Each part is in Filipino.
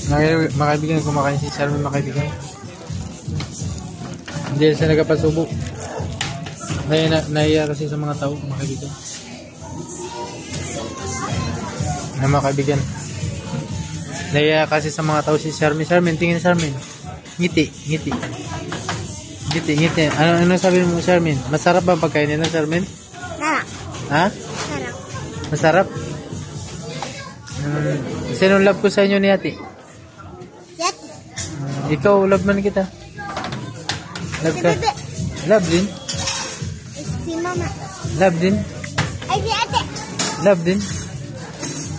Mga kaibigan, kumakain si Charmin, mga kaibigan. Hindi siya nagpapasubo. Nahiya kasi sa mga tao, mga kaibigan. Mga kaibigan. Nahiya kasi sa mga tao si Charmin. Charmin, tingin Charmin. Ngiti. Ano sabi mo, Charmin? Masarap ba ang pagkain nila, Charmin? Sarap. Ha? Sarap. Masarap? Sinong love ko sa inyo ni ate? Yat. Ikaw, love man kita. Love Si ka? bebe. Love din? Si mama. Love din? Ay, si ate. Love din?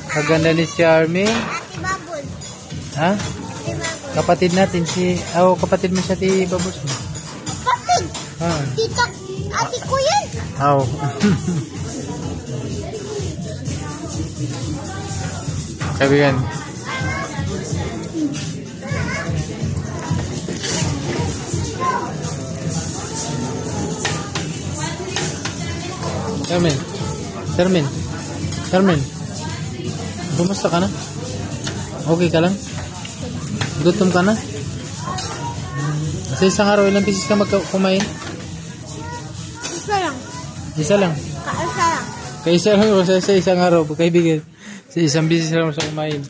Kaganda ni Charmin. Ate Babol. Ha? Ate Babol. Kapatid natin si... kapatid mo siya ti Babos mo. Kapatid. Ah. Tita. Ate ko yan. Aw. Kaibigan. Charmin. Kumusta ka na? Okay ka lang? Gutom ka na? Sa isang araw, ilang pieces ka kumain? Isa lang. Isa lang. Kaisa lang. Kaisa lang o sa isang araw, kaibigan. Sa isang beses lang sa kumain.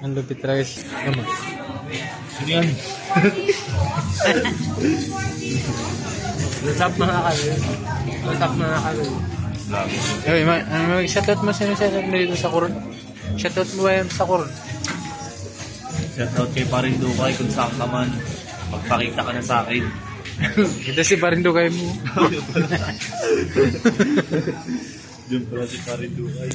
Ang lupit talaga siya. Tama. Yan. Lasap mga kami. Shoutout mo sino siya dito sa Coron? Shoutout mo ba yan sa Coron? Shoutout kay Parindukay kung saan ka man. Magpakita ka na sa akin. Ito si Parindukay mo. Diyan pala si Parindukay.